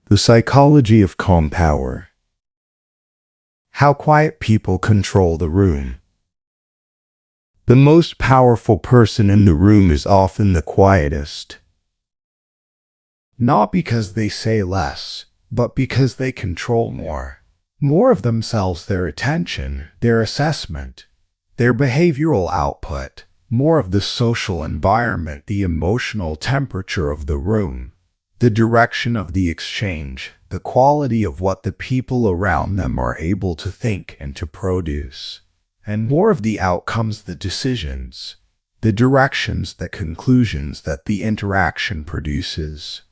The psychology of calm power. How quiet people control the room. The most powerful person in the room is often the quietest. Not because they say less, but because they control more. More of themselves, their attention, their assessment, their behavioral output, more of the social environment, the emotional temperature of the room, the direction of the exchange, the quality of what the people around them are able to think and to produce, and more of the outcomes, the decisions, the directions, the conclusions that the interaction produces.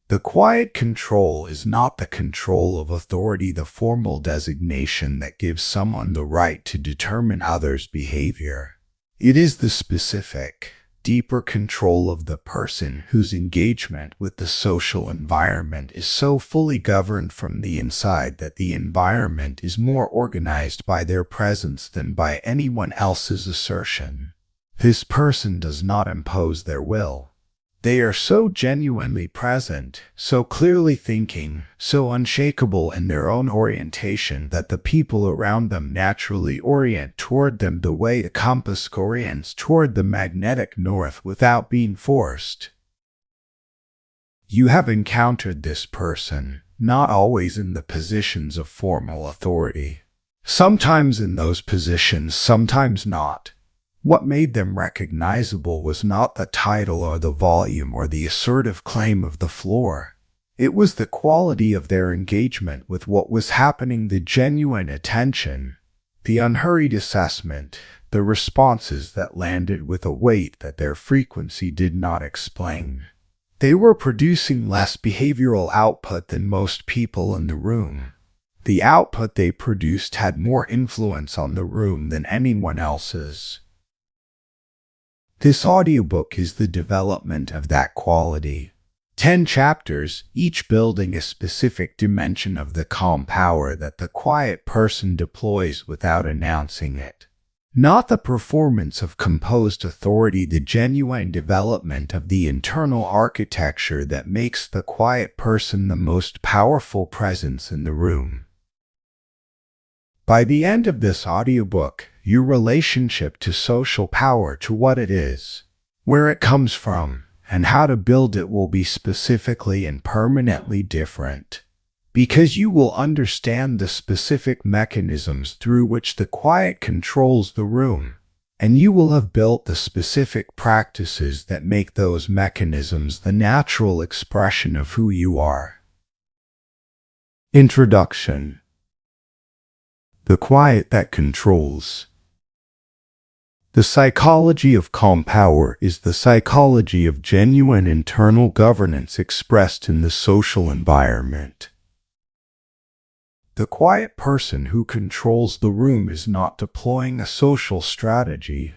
The quiet control is not the control of authority, the formal designation that gives someone the right to determine others' behavior. It is the specific, deeper control of the person whose engagement with the social environment is so fully governed from the inside that the environment is more organized by their presence than by anyone else's assertion. This person does not impose their will. They are so genuinely present, so clearly thinking, so unshakable in their own orientation that the people around them naturally orient toward them the way a compass orients toward the magnetic north without being forced. You have encountered this person, not always in the positions of formal authority. Sometimes in those positions, sometimes not. What made them recognizable was not the title or the volume or the assertive claim of the floor. It was the quality of their engagement with what was happening, the genuine attention, the unhurried assessment, the responses that landed with a weight that their frequency did not explain. They were producing less behavioral output than most people in the room. The output they produced had more influence on the room than anyone else's. This audiobook is the development of that quality. 10 chapters, each building a specific dimension of the calm power that the quiet person deploys without announcing it. Not the performance of composed authority, the genuine development of the internal architecture that makes the quiet person the most powerful presence in the room. By the end of this audiobook, your relationship to social power, to what it is, where it comes from, and how to build it will be specifically and permanently different, because you will understand the specific mechanisms through which the quiet controls the room, and you will have built the specific practices that make those mechanisms the natural expression of who you are. Introduction. The quiet that controls. The psychology of calm power is the psychology of genuine internal governance expressed in the social environment. The quiet person who controls the room is not deploying a social strategy.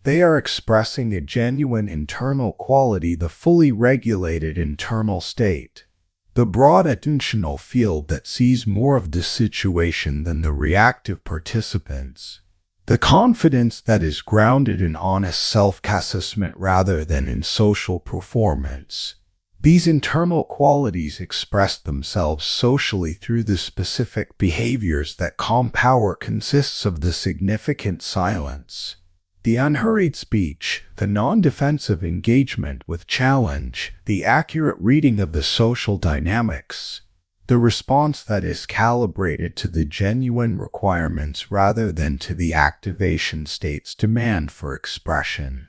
They are expressing a genuine internal quality, the fully regulated internal state. The broad attentional field that sees more of the situation than the reactive participants. The confidence that is grounded in honest self-assessment rather than in social performance. These internal qualities express themselves socially through the specific behaviors that calm power consists of: the significant silence, the unhurried speech, the non-defensive engagement with challenge, the accurate reading of the social dynamics, the response that is calibrated to the genuine requirements rather than to the activation state's demand for expression.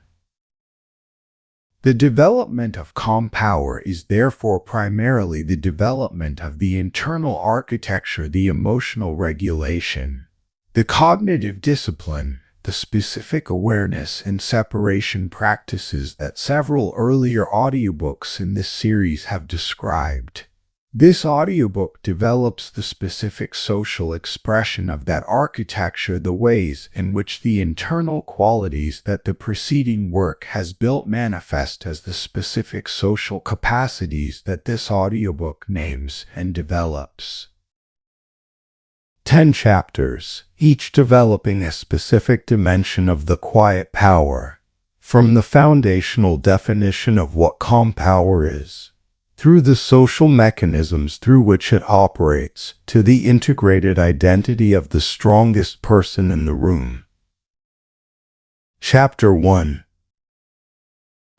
The development of calm power is therefore primarily the development of the internal architecture, the emotional regulation, the cognitive discipline, the specific awareness and separation practices that several earlier audiobooks in this series have described. This audiobook develops the specific social expression of that architecture, the ways in which the internal qualities that the preceding work has built manifest as the specific social capacities that this audiobook names and develops. 10 chapters, each developing a specific dimension of the quiet power, from the foundational definition of what calm power is, through the social mechanisms through which it operates, to the integrated identity of the strongest person in the room. Chapter 1.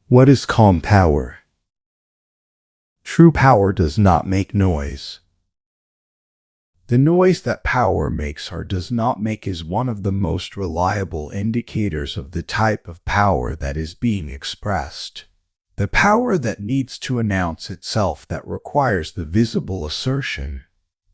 What is calm power? True power does not make noise. The noise that power makes or does not make is one of the most reliable indicators of the type of power that is being expressed. The power that needs to announce itself, that requires the visible assertion,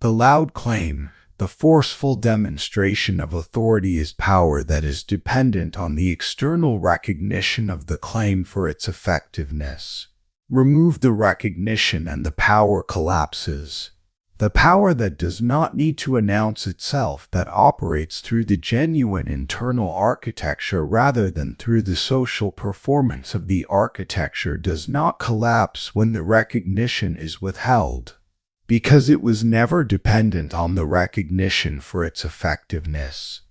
the loud claim, the forceful demonstration of authority, is power that is dependent on the external recognition of the claim for its effectiveness. Remove the recognition and the power collapses. The power that does not need to announce itself, that operates through the genuine internal architecture rather than through the social performance of the architecture, does not collapse when the recognition is withheld, because it was never dependent on the recognition for its effectiveness.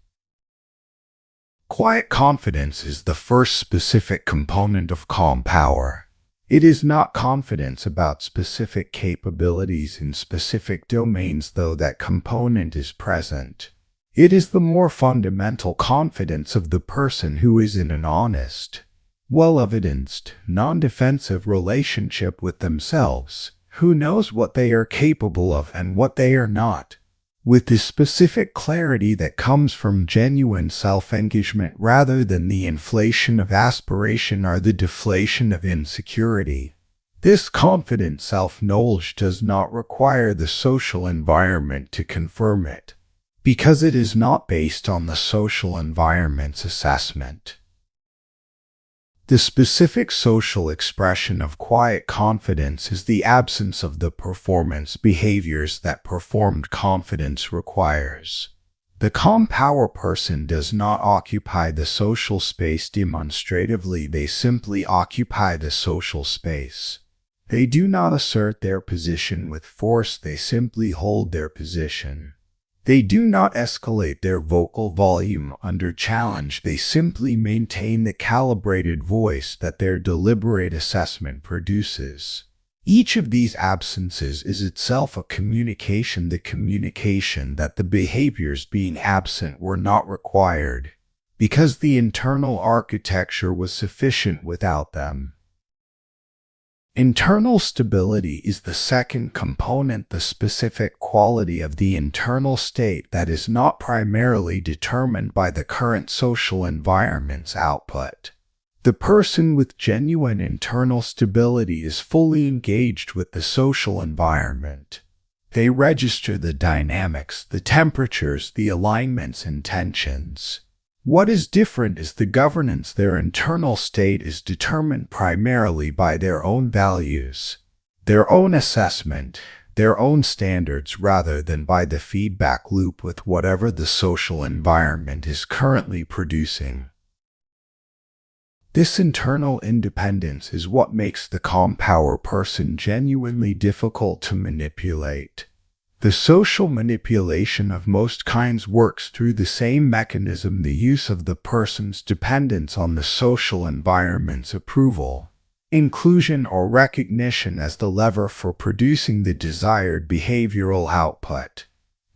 Quiet confidence is the first specific component of calm power. It is not confidence about specific capabilities in specific domains, though that component is present. It is the more fundamental confidence of the person who is in an honest, well-evidenced, non-defensive relationship with themselves, who knows what they are capable of and what they are not, with the specific clarity that comes from genuine self-engagement rather than the inflation of aspiration or the deflation of insecurity. This confident self-knowledge does not require the social environment to confirm it, because it is not based on the social environment's assessment. The specific social expression of quiet confidence is the absence of the performance behaviors that performed confidence requires. The calm power person does not occupy the social space demonstratively, they simply occupy the social space. They do not assert their position with force, they simply hold their position. They do not escalate their vocal volume under challenge, they simply maintain the calibrated voice that their deliberate assessment produces. Each of these absences is itself a communication, the communication that the behaviors being absent were not required, because the internal architecture was sufficient without them. Internal stability is the second component, the specific quality of the internal state that is not primarily determined by the current social environment's output. The person with genuine internal stability is fully engaged with the social environment. They register the dynamics, the temperatures, the alignments and tensions. What is different is the governance. Their internal state is determined primarily by their own values, their own assessment, their own standards, rather than by the feedback loop with whatever the social environment is currently producing. This internal independence is what makes the calm power person genuinely difficult to manipulate. The social manipulation of most kinds works through the same mechanism, the use of the person's dependence on the social environment's approval, inclusion or recognition as the lever for producing the desired behavioral output.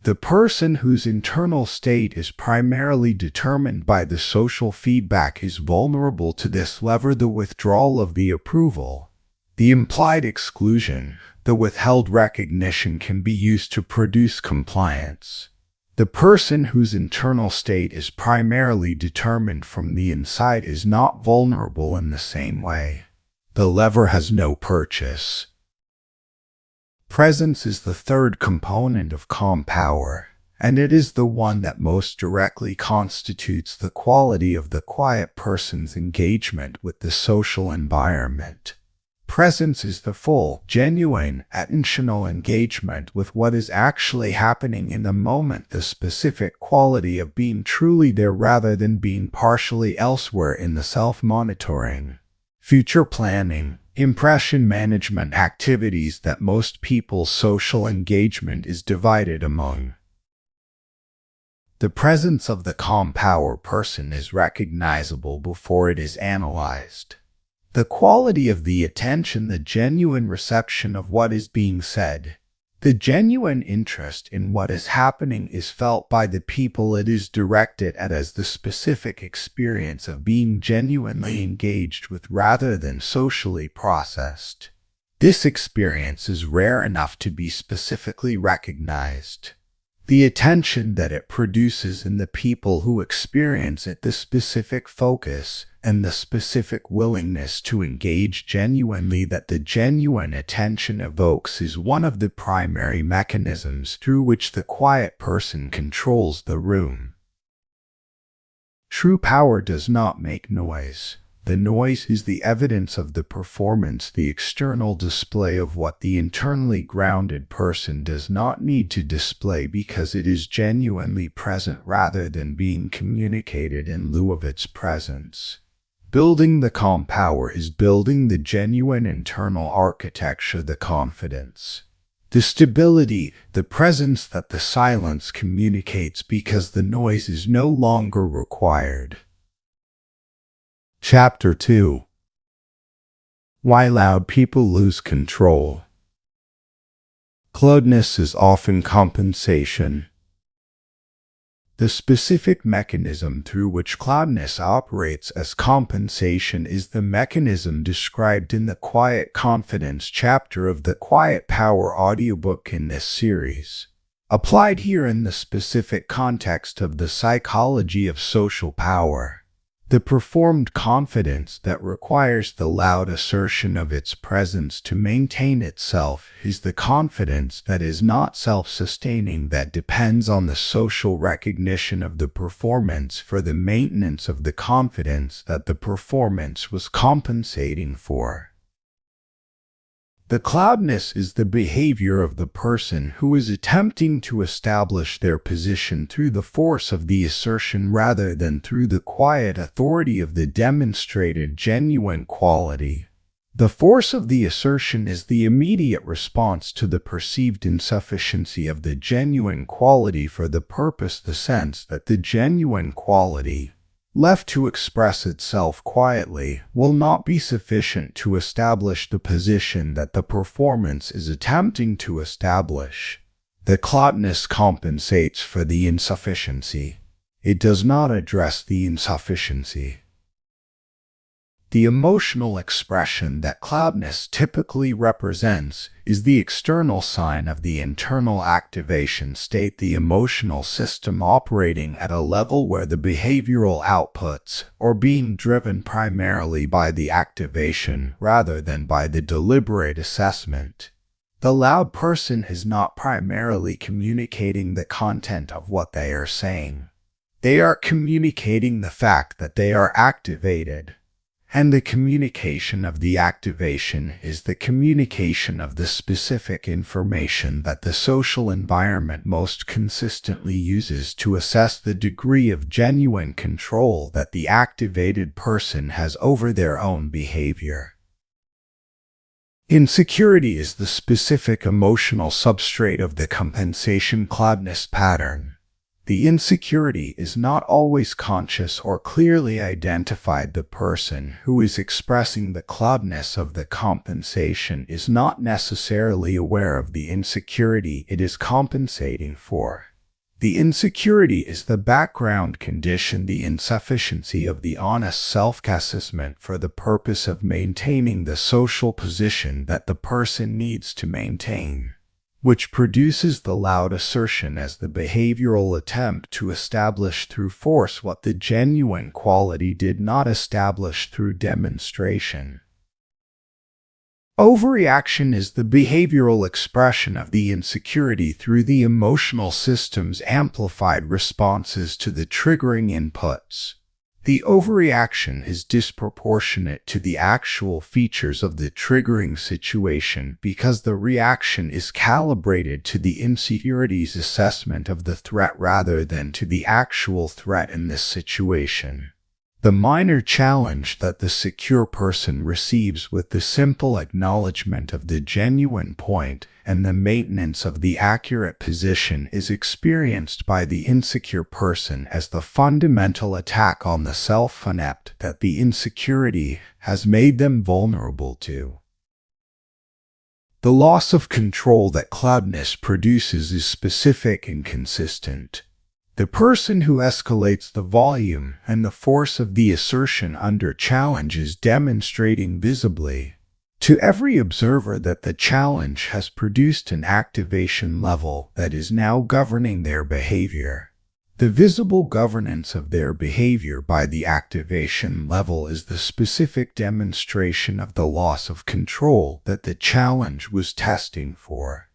The person whose internal state is primarily determined by the social feedback is vulnerable to this lever, the withdrawal of the approval, the implied exclusion. The withheld recognition can be used to produce compliance. The person whose internal state is primarily determined from the inside is not vulnerable in the same way. The lever has no purchase. Presence is the third component of calm power, and it is the one that most directly constitutes the quality of the quiet person's engagement with the social environment. Presence is the full, genuine, attentional engagement with what is actually happening in the moment, the specific quality of being truly there rather than being partially elsewhere in the self-monitoring, future planning, impression management activities that most people's social engagement is divided among. The presence of the calm power person is recognizable before it is analyzed. The quality of the attention, the genuine reception of what is being said. The genuine interest in what is happening is felt by the people it is directed at as the specific experience of being genuinely engaged with rather than socially processed. This experience is rare enough to be specifically recognized. The attention that it produces in the people who experience it, the specific focus, and the specific willingness to engage genuinely that the genuine attention evokes is one of the primary mechanisms through which the quiet person controls the room. True power does not make noise. The noise is the evidence of the performance, the external display of what the internally grounded person does not need to display because it is genuinely present rather than being communicated in lieu of its presence. Building the calm power is building the genuine internal architecture, the confidence, the stability, the presence that the silence communicates because the noise is no longer required. Chapter 2. Why Loud People Lose Control. Cloudness is often compensation. The specific mechanism through which cloudness operates as compensation is the mechanism described in the Quiet Confidence chapter of the Quiet Power audiobook in this series. Applied here in the specific context of the psychology of social power. The performed confidence that requires the loud assertion of its presence to maintain itself is the confidence that is not self-sustaining, that depends on the social recognition of the performance for the maintenance of the confidence that the performance was compensating for. The cloudness is the behavior of the person who is attempting to establish their position through the force of the assertion rather than through the quiet authority of the demonstrated genuine quality. The force of the assertion is the immediate response to the perceived insufficiency of the genuine quality for the purpose, the sense that the genuine quality, left to express itself quietly, will not be sufficient to establish the position that the performance is attempting to establish. The cloudness compensates for the insufficiency. It does not address the insufficiency. The emotional expression that cloudness typically represents is the external sign of the internal activation state, the emotional system operating at a level where the behavioral outputs are being driven primarily by the activation rather than by the deliberate assessment. The loud person is not primarily communicating the content of what they are saying. They are communicating the fact that they are activated. And the communication of the activation is the communication of the specific information that the social environment most consistently uses to assess the degree of genuine control that the activated person has over their own behavior. Insecurity is the specific emotional substrate of the compensation cloudness pattern. The insecurity is not always conscious or clearly identified. The person who is expressing the cloudness of the compensation is not necessarily aware of the insecurity it is compensating for. The insecurity is the background condition, the insufficiency of the honest self-assessment for the purpose of maintaining the social position that the person needs to maintain, which produces the loud assertion as the behavioral attempt to establish through force what the genuine quality did not establish through demonstration. Overreaction is the behavioral expression of the insecurity through the emotional system's amplified responses to the triggering inputs. The overreaction is disproportionate to the actual features of the triggering situation because the reaction is calibrated to the insecurity's assessment of the threat rather than to the actual threat in this situation. The minor challenge that the secure person receives with the simple acknowledgement of the genuine point and the maintenance of the accurate position is experienced by the insecure person as the fundamental attack on the self-concept that the insecurity has made them vulnerable to. The loss of control that cloudness produces is specific and consistent. The person who escalates the volume and the force of the assertion under challenge is demonstrating visibly to every observer that the challenge has produced an activation level that is now governing their behavior. The visible governance of their behavior by the activation level is the specific demonstration of the loss of control that the challenge was testing for.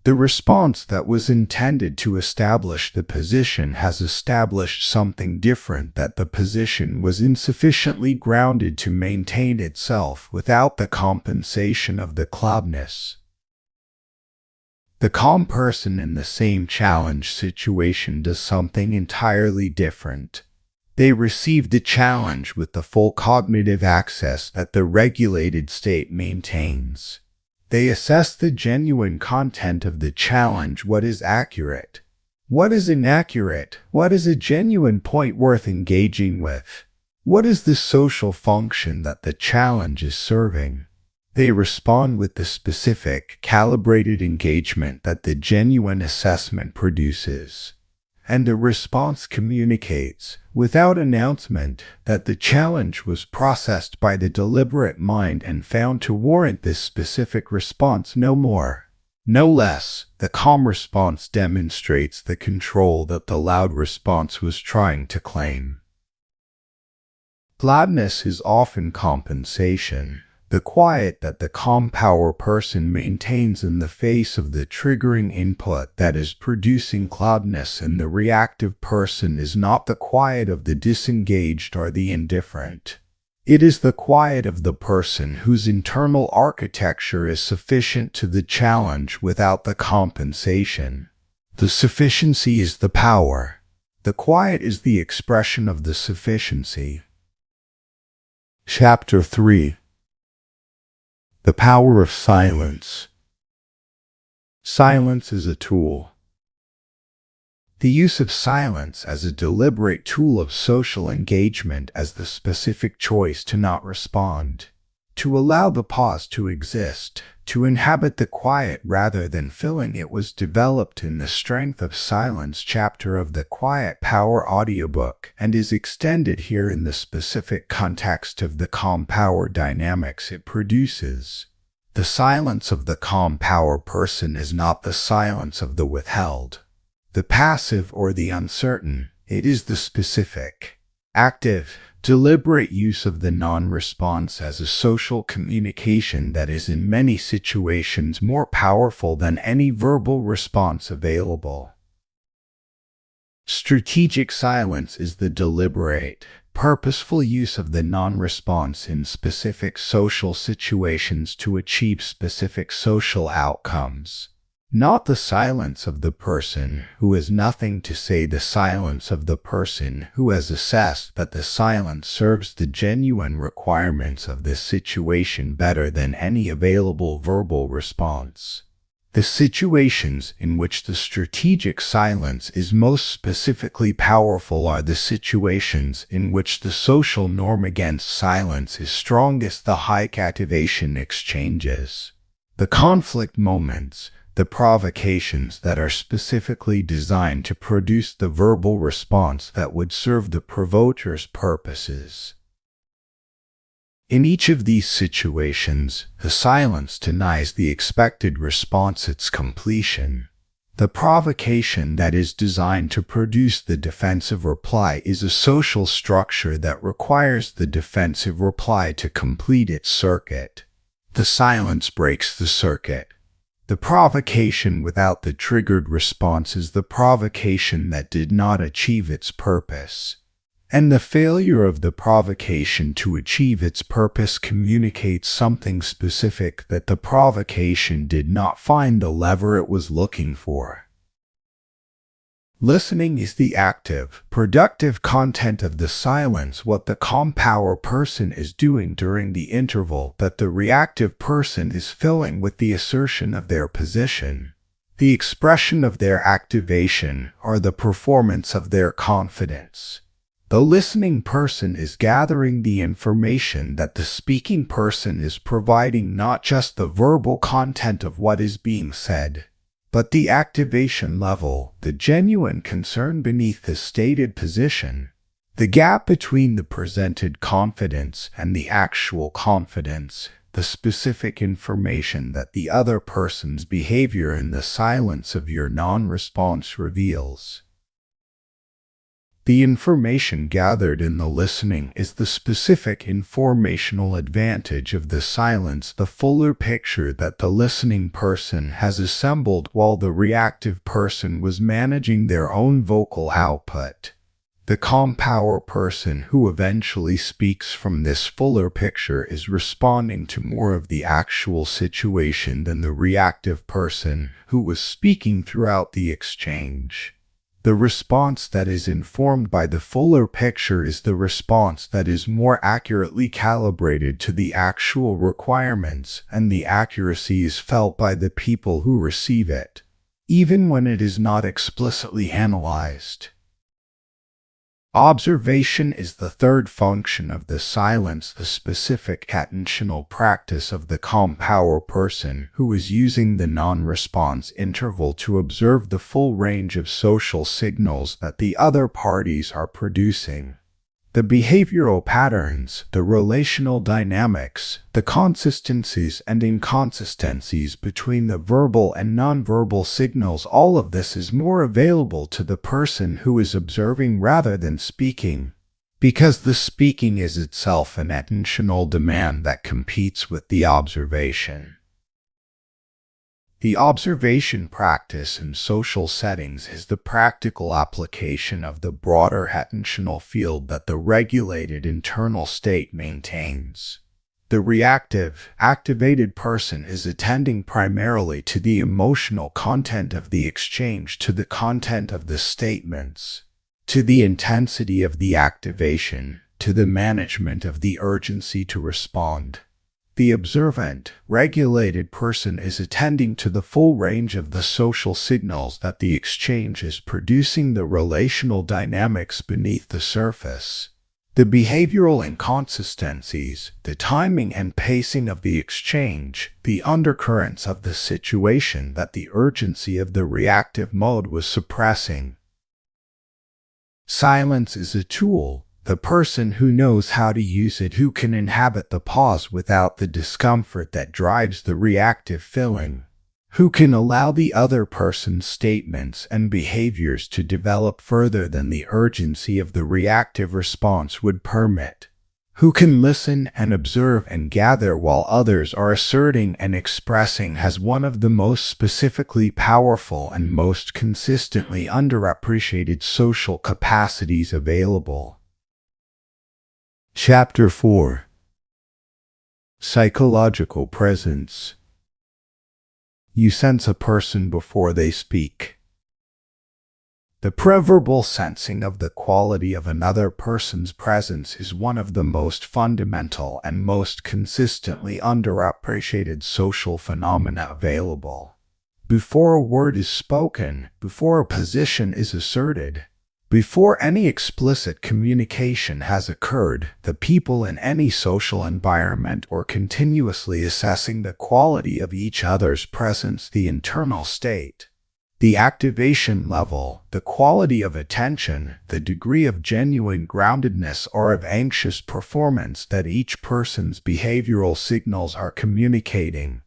The response that was intended to establish the position has established something different, that the position was insufficiently grounded to maintain itself without the compensation of the cloudness. The calm person in the same challenge situation does something entirely different. They receive the challenge with the full cognitive access that the regulated state maintains. They assess the genuine content of the challenge: what is accurate, what is inaccurate, what is a genuine point worth engaging with, what is the social function that the challenge is serving. They respond with the specific, calibrated engagement that the genuine assessment produces. And the response communicates, without announcement, that the challenge was processed by the deliberate mind and found to warrant this specific response, no more, no less. The calm response demonstrates the control that the loud response was trying to claim. Loudness is often compensation. The quiet that the calm power person maintains in the face of the triggering input that is producing cloudness in the reactive person is not the quiet of the disengaged or the indifferent. It is the quiet of the person whose internal architecture is sufficient to the challenge without the compensation. The sufficiency is the power. The quiet is the expression of the sufficiency. Chapter 3. The power of silence. Silence is a tool. The use of silence as a deliberate tool of social engagement, as the specific choice to not respond, to allow the pause to exist, to inhabit the quiet rather than filling it, was developed in the Strength of Silence chapter of the Quiet Power audiobook and is extended here in the specific context of the calm power dynamics it produces. The silence of the calm power person is not the silence of the withheld, the passive, or the uncertain. It is the specific, active, deliberate use of the non-response as a social communication that is in many situations more powerful than any verbal response available. Strategic silence is the deliberate, purposeful use of the non-response in specific social situations to achieve specific social outcomes. Not the silence of the person who has nothing to say, the silence of the person who has assessed that the silence serves the genuine requirements of this situation better than any available verbal response. The situations in which the strategic silence is most specifically powerful are the situations in which the social norm against silence is strongest, the high captivation exchanges, the conflict moments, the provocations that are specifically designed to produce the verbal response that would serve the provoker's purposes. In each of these situations, the silence denies the expected response its completion. The provocation that is designed to produce the defensive reply is a social structure that requires the defensive reply to complete its circuit. The silence breaks the circuit. The provocation without the triggered response is the provocation that did not achieve its purpose. And the failure of the provocation to achieve its purpose communicates something specific, that the provocation did not find the lever it was looking for. Listening is the active, productive content of the silence, what the calm power person is doing during the interval that the reactive person is filling with the assertion of their position, the expression of their activation, or the performance of their confidence. The listening person is gathering the information that the speaking person is providing, not just the verbal content of what is being said, but the activation level, the genuine concern beneath the stated position, the gap between the presented confidence and the actual confidence, the specific information that the other person's behavior in the silence of your non-response reveals. The information gathered in the listening is the specific informational advantage of the silence, the fuller picture that the listening person has assembled while the reactive person was managing their own vocal output. The calm power person who eventually speaks from this fuller picture is responding to more of the actual situation than the reactive person who was speaking throughout the exchange. The response that is informed by the fuller picture is the response that is more accurately calibrated to the actual requirements, and the accuracy is felt by the people who receive it, even when it is not explicitly analyzed. Observation is the third function of the silence, the specific attentional practice of the calm power person who is using the non-response interval to observe the full range of social signals that the other parties are producing. The behavioral patterns, the relational dynamics, the consistencies and inconsistencies between the verbal and nonverbal signals, all of this is more available to the person who is observing rather than speaking, because the speaking is itself an attentional demand that competes with the observation. The observation practice in social settings is the practical application of the broader attentional field that the regulated internal state maintains. The reactive, activated person is attending primarily to the emotional content of the exchange, to the content of the statements, to the intensity of the activation, to the management of the urgency to respond. The observant, regulated person is attending to the full range of the social signals that the exchange is producing, the relational dynamics beneath the surface, the behavioral inconsistencies, the timing and pacing of the exchange, the undercurrents of the situation that the urgency of the reactive mode was suppressing. Silence is a tool. The person who knows how to use it, who can inhabit the pause without the discomfort that drives the reactive filling, who can allow the other person's statements and behaviors to develop further than the urgency of the reactive response would permit, who can listen and observe and gather while others are asserting and expressing, has one of the most specifically powerful and most consistently underappreciated social capacities available. Chapter 4. Psychological Presence. You sense a person before they speak. The preverbal sensing of the quality of another person's presence is one of the most fundamental and most consistently underappreciated social phenomena available. Before a word is spoken, before a position is asserted, before any explicit communication has occurred, the people in any social environment are continuously assessing the quality of each other's presence, the internal state, the activation level, the quality of attention, the degree of genuine groundedness or of anxious performance that each person's behavioral signals are communicating.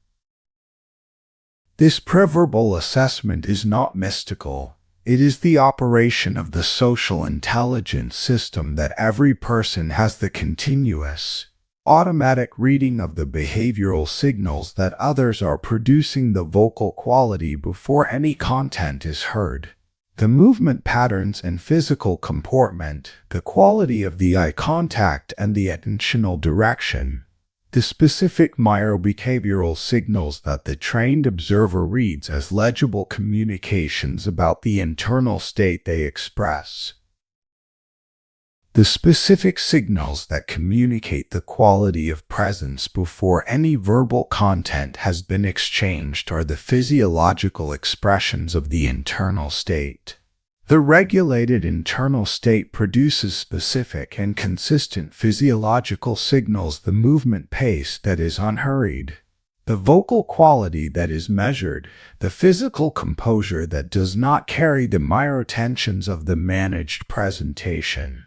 This preverbal assessment is not mystical. It is the operation of the social intelligence system that every person has, the continuous, automatic reading of the behavioral signals that others are producing, the vocal quality before any content is heard, the movement patterns and physical comportment, the quality of the eye contact and the attentional direction, The specific microbehavioral signals that the trained observer reads as legible communications about the internal state they express. The specific signals that communicate the quality of presence before any verbal content has been exchanged are the physiological expressions of the internal state. The regulated internal state produces specific and consistent physiological signals: the movement pace that is unhurried, the vocal quality that is measured, the physical composure that does not carry the microtensions of the managed presentation.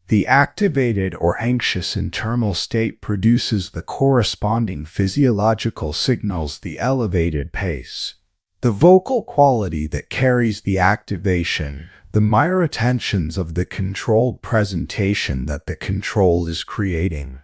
The activated or anxious internal state produces the corresponding physiological signals: the elevated pace, the vocal quality that carries the activation, the microtensions of the controlled presentation that the control is creating.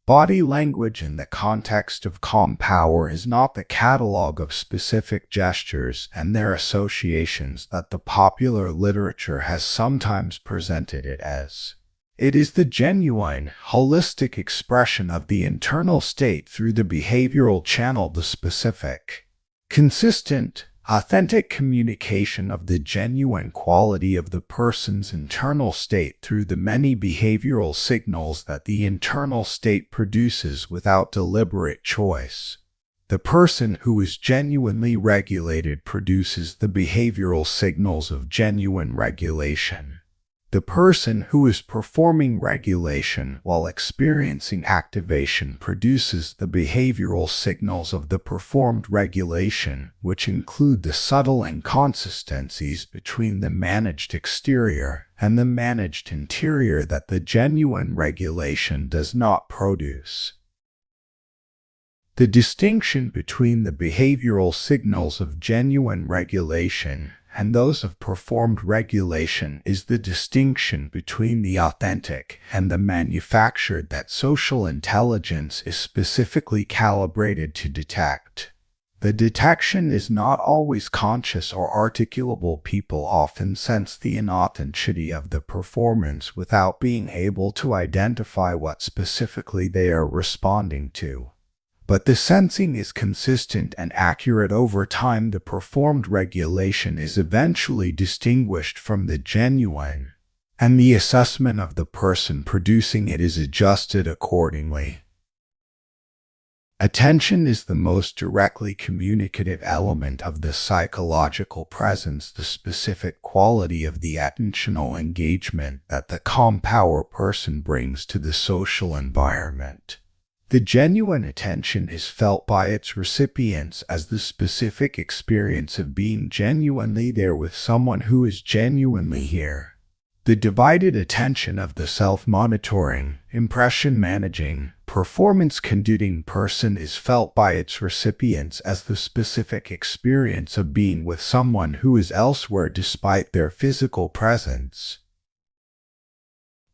Body language in the context of calm power is not the catalog of specific gestures and their associations that the popular literature has sometimes presented it as. It is the genuine, holistic expression of the internal state through the behavioral channel: the specific, consistent, authentic communication of the genuine quality of the person's internal state through the many behavioral signals that the internal state produces without deliberate choice. The person who is genuinely regulated produces the behavioral signals of genuine regulation. The person who is performing regulation while experiencing activation produces the behavioral signals of the performed regulation, which include the subtle inconsistencies between the managed exterior and the managed interior that the genuine regulation does not produce. The distinction between the behavioral signals of genuine regulation and those of performed regulation is the distinction between the authentic and the manufactured that social intelligence is specifically calibrated to detect. The detection is not always conscious or articulable. People often sense the inauthenticity of the performance without being able to identify what specifically they are responding to. But the sensing is consistent and accurate over time. The performed regulation is eventually distinguished from the genuine, and the assessment of the person producing it is adjusted accordingly. Attention is the most directly communicative element of the psychological presence, the specific quality of the attentional engagement that the calm power person brings to the social environment. The genuine attention is felt by its recipients as the specific experience of being genuinely there with someone who is genuinely here. The divided attention of the self-monitoring, impression-managing, performance-conducting person is felt by its recipients as the specific experience of being with someone who is elsewhere despite their physical presence.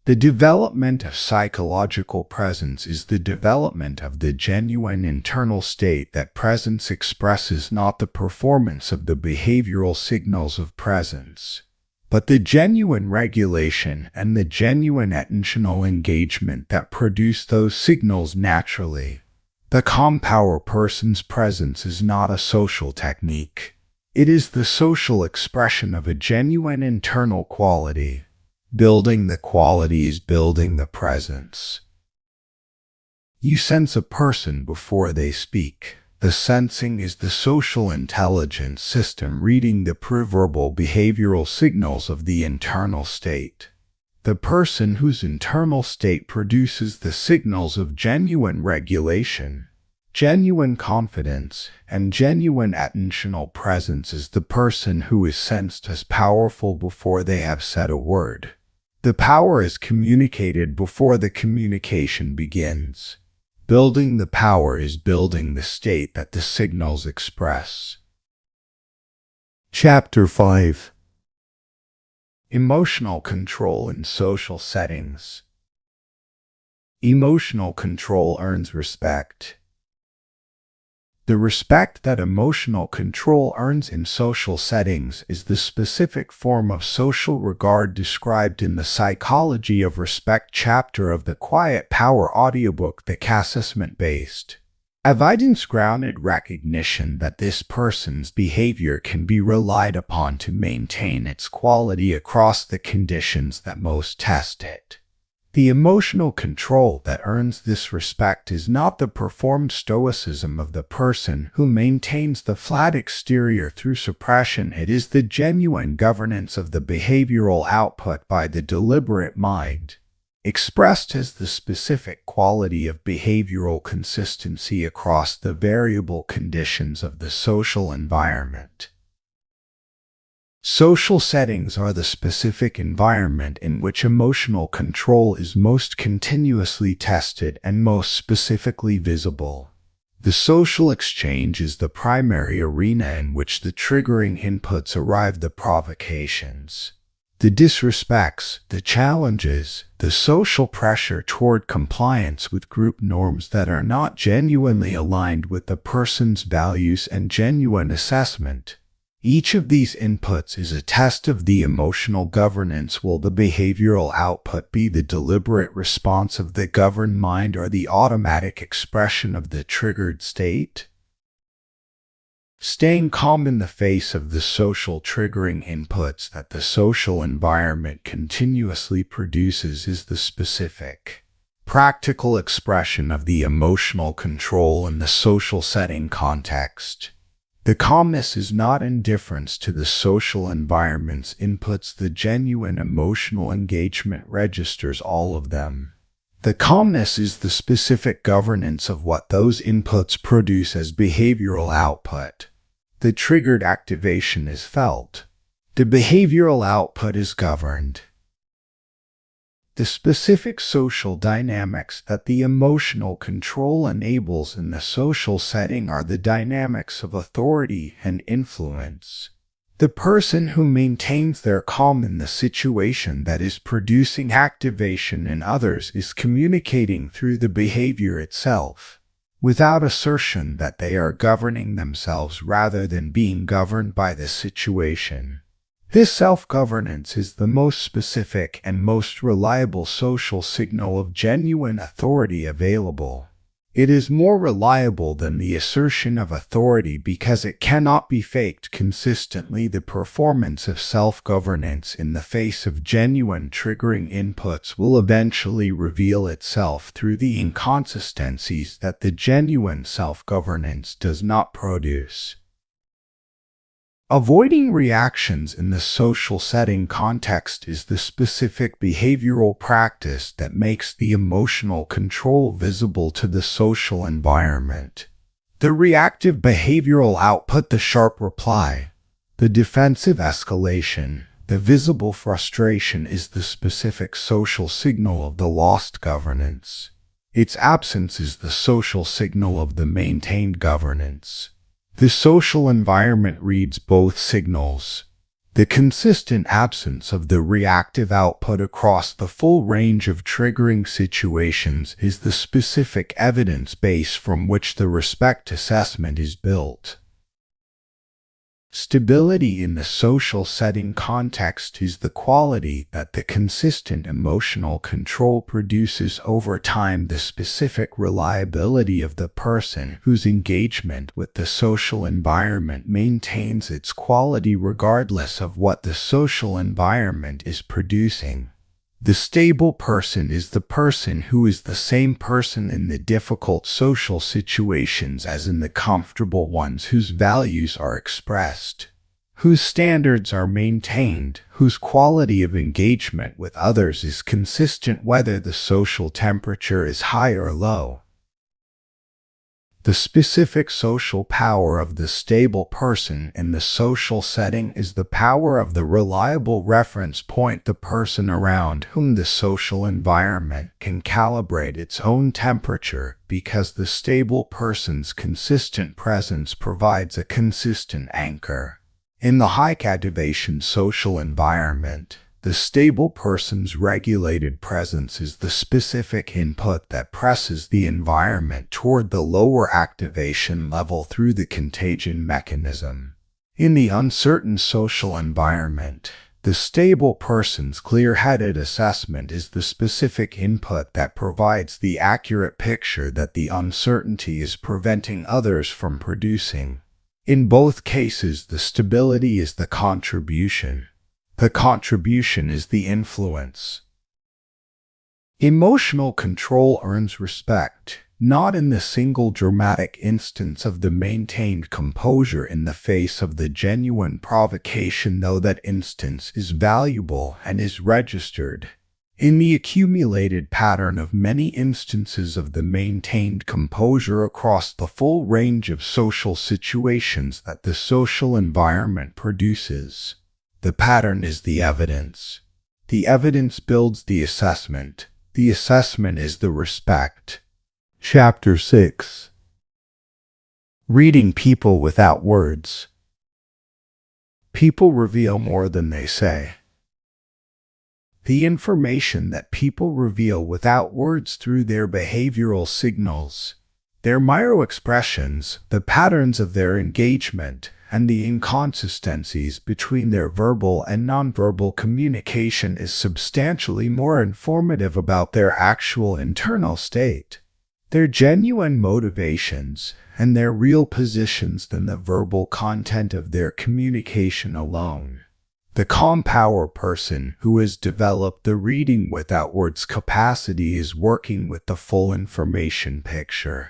The development of psychological presence is the development of the genuine internal state that presence expresses, not the performance of the behavioral signals of presence, but the genuine regulation and the genuine attentional engagement that produce those signals naturally. The calm power person's presence is not a social technique. It is the social expression of a genuine internal quality. Building the quality is building the presence. You sense a person before they speak. The sensing is the social intelligence system reading the preverbal behavioral signals of the internal state. The person whose internal state produces the signals of genuine regulation, genuine confidence, and genuine attentional presence is the person who is sensed as powerful before they have said a word. The power is communicated before the communication begins. Building the power is building the state that the signals express. Chapter 5. Emotional control in social settings. Emotional control earns respect. The respect that emotional control earns in social settings is the specific form of social regard described in the Psychology of Respect chapter of the Quiet Power audiobook, the assessment-based evidence-grounded recognition that this person's behavior can be relied upon to maintain its quality across the conditions that most test it. The emotional control that earns this respect is not the performed stoicism of the person who maintains the flat exterior through suppression. It is the genuine governance of the behavioral output by the deliberate mind, expressed as the specific quality of behavioral consistency across the variable conditions of the social environment. Social settings are the specific environment in which emotional control is most continuously tested and most specifically visible. The social exchange is the primary arena in which the triggering inputs arrive, the provocations, the disrespects, the challenges, the social pressure toward compliance with group norms that are not genuinely aligned with the person's values, and genuine assessment. Each of these inputs is a test of the emotional governance. Will the behavioral output be the deliberate response of the governed mind or the automatic expression of the triggered state? Staying calm in the face of the social triggering inputs that the social environment continuously produces is the specific, practical expression of the emotional control in the social setting context. The calmness is not indifference to the social environment's inputs. The genuine emotional engagement registers all of them. The calmness is the specific governance of what those inputs produce as behavioral output. The triggered activation is felt. The behavioral output is governed. The specific social dynamics that the emotional control enables in the social setting are the dynamics of authority and influence. The person who maintains their calm in the situation that is producing activation in others is communicating through the behavior itself, without assertion that they are governing themselves rather than being governed by the situation. This self-governance is the most specific and most reliable social signal of genuine authority available. It is more reliable than the assertion of authority because it cannot be faked consistently. The performance of self-governance in the face of genuine triggering inputs will eventually reveal itself through the inconsistencies that the genuine self-governance does not produce. Avoiding reactions in the social setting context is the specific behavioral practice that makes the emotional control visible to the social environment. The reactive behavioral output, the sharp reply, the defensive escalation, the visible frustration, is the specific social signal of the lost governance. Its absence is the social signal of the maintained governance. The social environment reads both signals. The consistent absence of the reactive output across the full range of triggering situations is the specific evidence base from which the respect assessment is built. Stability in the social setting context is the quality that the consistent emotional control produces over time, the specific reliability of the person whose engagement with the social environment maintains its quality regardless of what the social environment is producing. The stable person is the person who is the same person in the difficult social situations as in the comfortable ones, whose values are expressed, whose standards are maintained, whose quality of engagement with others is consistent whether the social temperature is high or low. The specific social power of the stable person in the social setting is the power of the reliable reference point, the person around whom the social environment can calibrate its own temperature, because the stable person's consistent presence provides a consistent anchor. In the high activation social environment, The stable person's regulated presence is the specific input that presses the environment toward the lower activation level through the contagion mechanism. In the uncertain social environment, the stable person's clear-headed assessment is the specific input that provides the accurate picture that the uncertainty is preventing others from producing. In both cases, the stability is the contribution. The contribution is the influence. Emotional control earns respect, not in the single dramatic instance of the maintained composure in the face of the genuine provocation, though that instance is valuable and is registered. In the accumulated pattern of many instances of the maintained composure across the full range of social situations that the social environment produces. The pattern is the evidence. The evidence builds the assessment. The assessment is the respect. Chapter 6. Reading people without words. People reveal more than they say. The information that people reveal without words through their behavioral signals, their micro-expressions, the patterns of their engagement, and the inconsistencies between their verbal and nonverbal communication is substantially more informative about their actual internal state, their genuine motivations, and their real positions than the verbal content of their communication alone. The calm power person who has developed the reading without words capacity is working with the full information picture.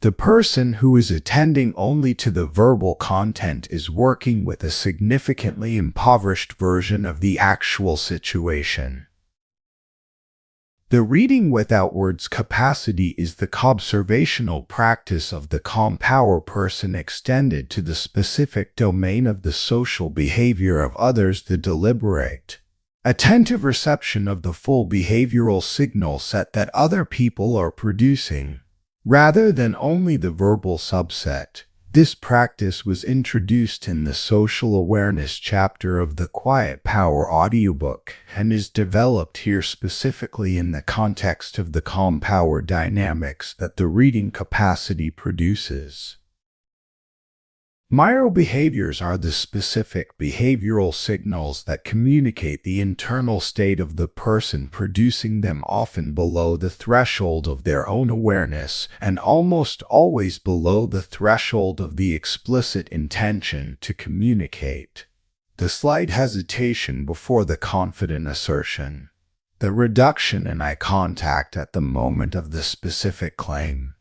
The person who is attending only to the verbal content is working with a significantly impoverished version of the actual situation. The reading without words capacity is the observational practice of the calm power person extended to the specific domain of the social behavior of others, the deliberate, attentive reception of the full behavioral signal set that other people are producing, rather than only the verbal subset. This practice was introduced in the Social Awareness chapter of the Quiet Power audiobook and is developed here specifically in the context of the calm power dynamics that the reading capacity produces. Microbehaviors are the specific behavioral signals that communicate the internal state of the person producing them, often below the threshold of their own awareness and almost always below the threshold of the explicit intention to communicate. The slight hesitation before the confident assertion. The reduction in eye contact at the moment of the specific claim.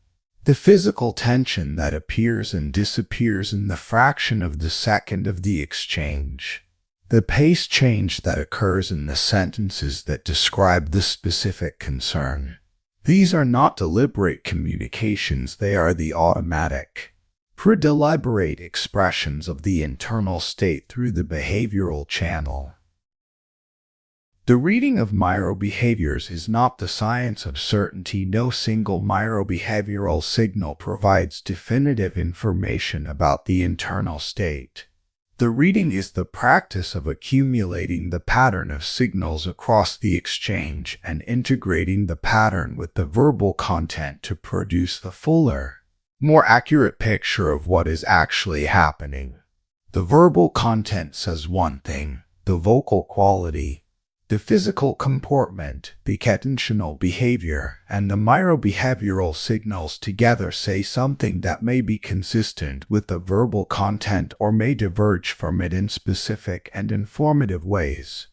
The physical tension that appears and disappears in the fraction of the second of the exchange. The pace change that occurs in the sentences that describe the specific concern. These are not deliberate communications, they are the automatic, pre-deliberate expressions of the internal state through the behavioral channel. The reading of microbehaviors is not the science of certainty. No single microbehavioral signal provides definitive information about the internal state. The reading is the practice of accumulating the pattern of signals across the exchange and integrating the pattern with the verbal content to produce the fuller, more accurate picture of what is actually happening. The verbal content says one thing, the vocal quality, the physical comportment, the attentional behavior, and the microbehavioral signals together say something that may be consistent with the verbal content or may diverge from it in specific and informative ways.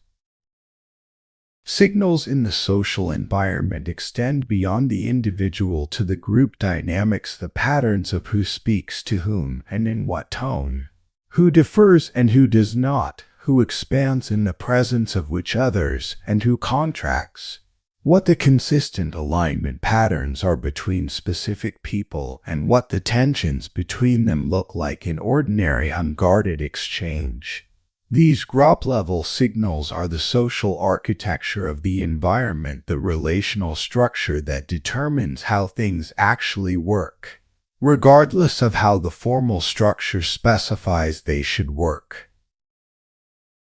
Signals in the social environment extend beyond the individual to the group dynamics, the patterns of who speaks to whom and in what tone, who differs and who does not, who expands in the presence of which others, and who contracts. What the consistent alignment patterns are between specific people, and what the tensions between them look like in ordinary unguarded exchange. These group-level signals are the social architecture of the environment, the relational structure that determines how things actually work, regardless of how the formal structure specifies they should work.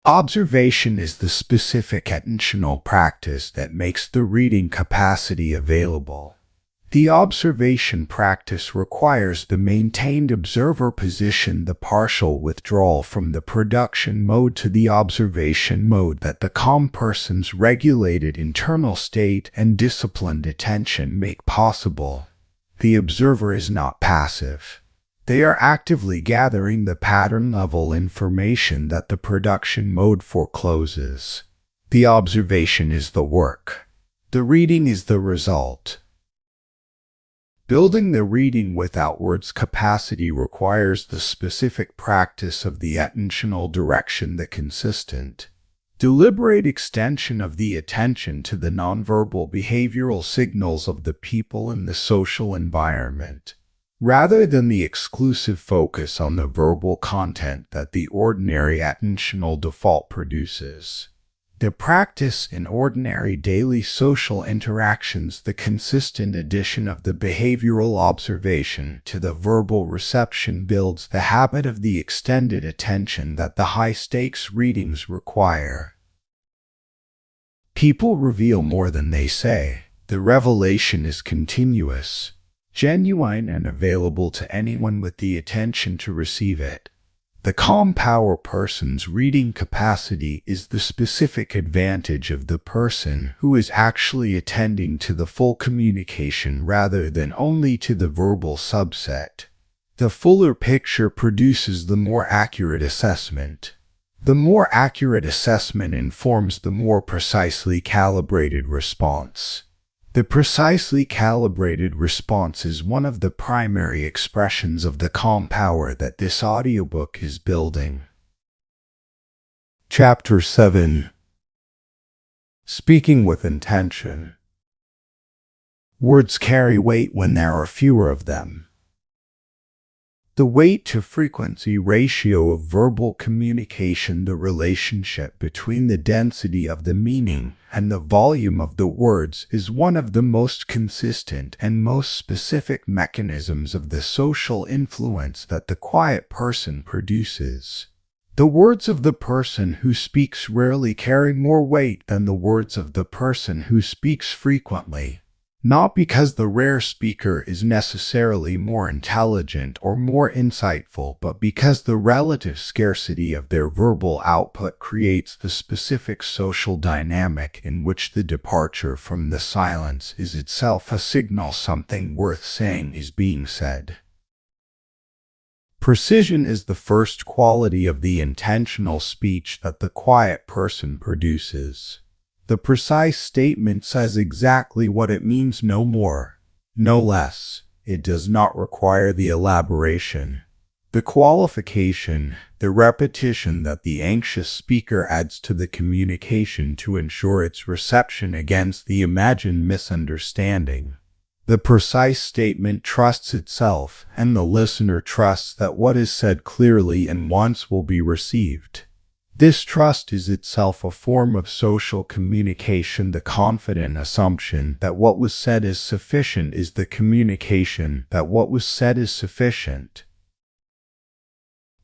Observation is the specific attentional practice that makes the reading capacity available. The observation practice requires the maintained observer position, the partial withdrawal from the production mode to the observation mode that the calm person's regulated internal state and disciplined attention make possible. The observer is not passive. They are actively gathering the pattern-level information that the production mode forecloses. The observation is the work. The reading is the result. Building the reading without words capacity requires the specific practice of the attentional direction, the consistent, deliberate extension of the attention to the nonverbal behavioral signals of the people in the social environment, rather than the exclusive focus on the verbal content that the ordinary attentional default produces. The practice in ordinary daily social interactions, the consistent addition of the behavioral observation to the verbal reception builds the habit of the extended attention that the high-stakes readings require. People reveal more than they say. The revelation is continuous, genuine, and available to anyone with the attention to receive it. The calm power person's reading capacity is the specific advantage of the person who is actually attending to the full communication rather than only to the verbal subset. The fuller picture produces the more accurate assessment. The more accurate assessment informs the more precisely calibrated response. The precisely calibrated response is one of the primary expressions of the calm power that this audiobook is building. Chapter 7. Speaking with Intention. Words carry weight when there are fewer of them. The weight-to-frequency ratio of verbal communication, the relationship between the density of the meaning and the volume of the words, is one of the most consistent and most specific mechanisms of the social influence that the quiet person produces. The words of the person who speaks rarely carry more weight than the words of the person who speaks frequently. Not because the rare speaker is necessarily more intelligent or more insightful, but because the relative scarcity of their verbal output creates the specific social dynamic in which the departure from the silence is itself a signal something worth saying is being said. Precision is the first quality of the intentional speech that the quiet person produces. The precise statement says exactly what it means, no more, no less. It does not require the elaboration, the qualification, the repetition that the anxious speaker adds to the communication to ensure its reception against the imagined misunderstanding. The precise statement trusts itself, and the listener trusts that what is said clearly and once will be received. This trust is itself a form of social communication. The confident assumption that what was said is sufficient is the communication that what was said is sufficient.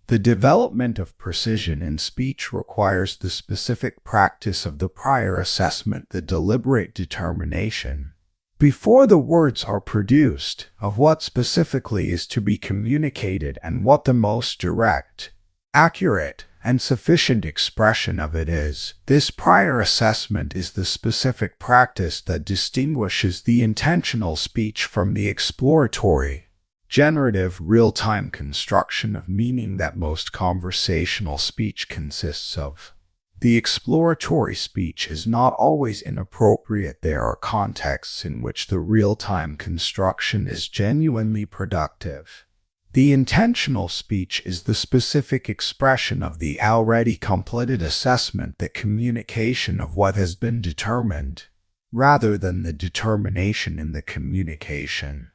The development of precision in speech requires the specific practice of the prior assessment, the deliberate determination, before the words are produced, of what specifically is to be communicated and what the most direct, accurate, and sufficient expression of it is. This prior assessment is the specific practice that distinguishes the intentional speech from the exploratory, generative, real-time construction of meaning that most conversational speech consists of. The exploratory speech is not always inappropriate. There are contexts in which the real-time construction is genuinely productive. The intentional speech is the specific expression of the already completed assessment, the communication of what has been determined, rather than the determination in the communication.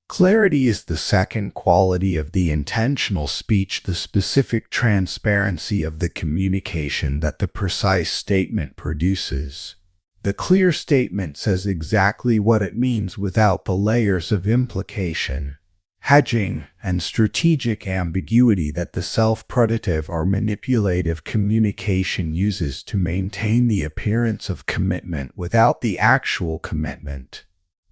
Clarity is the second quality of the intentional speech, the specific transparency of the communication that the precise statement produces. The clear statement says exactly what it means without the layers of implication. hedging, and strategic ambiguity that the self-protective or manipulative communication uses to maintain the appearance of commitment without the actual commitment.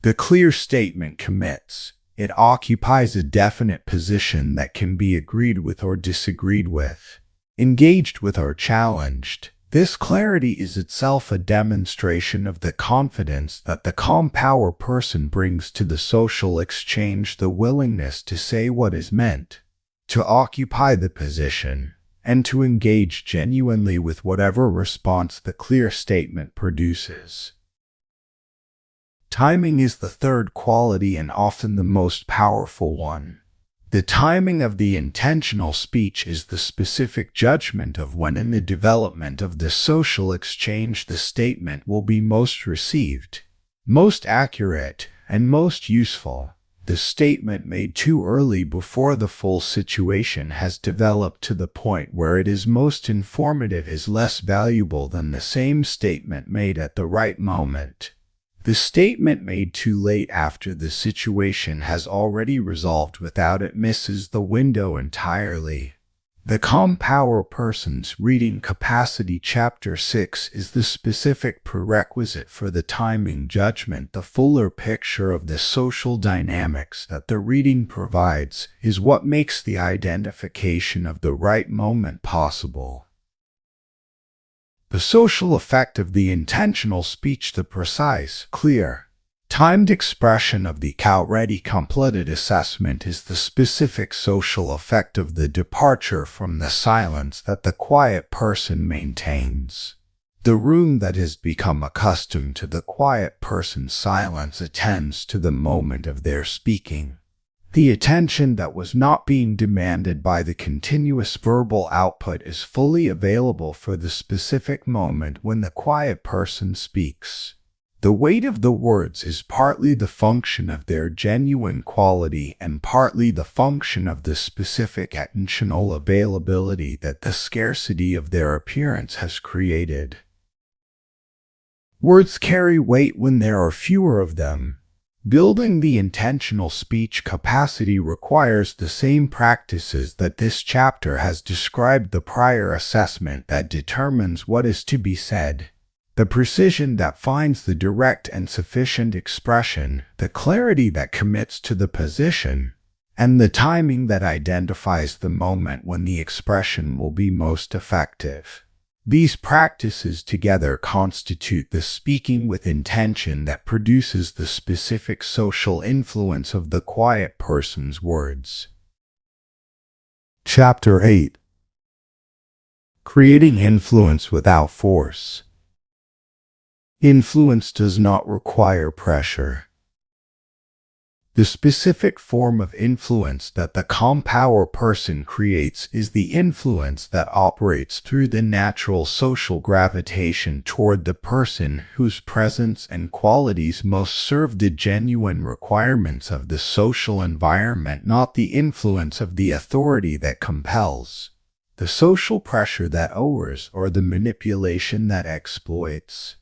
The clear statement commits. It occupies a definite position that can be agreed with or disagreed with, engaged with or challenged. This clarity is itself a demonstration of the confidence that the calm power person brings to the social exchange, the willingness to say what is meant, to occupy the position, and to engage genuinely with whatever response the clear statement produces. Timing is the third quality and often the most powerful one. The timing of the intentional speech is the specific judgment of when in the development of the social exchange the statement will be most received, most accurate, and most useful. The statement made too early before the full situation has developed to the point where it is most informative is less valuable than the same statement made at the right moment. The statement made too late after the situation has already resolved without it misses the window entirely. The Calm Power Person's Reading Capacity Chapter 6 is the specific prerequisite for the timing judgment. The fuller picture of the social dynamics that the reading provides is what makes the identification of the right moment possible. The social effect of the intentional speech, the precise, clear, timed expression of the already completed assessment is the specific social effect of the departure from the silence that the quiet person maintains. The room that has become accustomed to the quiet person's silence attends to the moment of their speaking. The attention that was not being demanded by the continuous verbal output is fully available for the specific moment when the quiet person speaks. The weight of the words is partly the function of their genuine quality and partly the function of the specific attentional availability that the scarcity of their appearance has created. Words carry weight when there are fewer of them. Building the intentional speech capacity requires the same practices that this chapter has described: the prior assessment that determines what is to be said, the precision that finds the direct and sufficient expression, the clarity that commits to the position, and the timing that identifies the moment when the expression will be most effective. These practices together constitute the speaking with intention that produces the specific social influence of the quiet person's words. Chapter 8: Creating Influence Without Force. Influence does not require pressure. The specific form of influence that the calm power person creates is the influence that operates through the natural social gravitation toward the person whose presence and qualities most serve the genuine requirements of the social environment, not the influence of the authority that compels, the social pressure that owers, or the manipulation that exploits.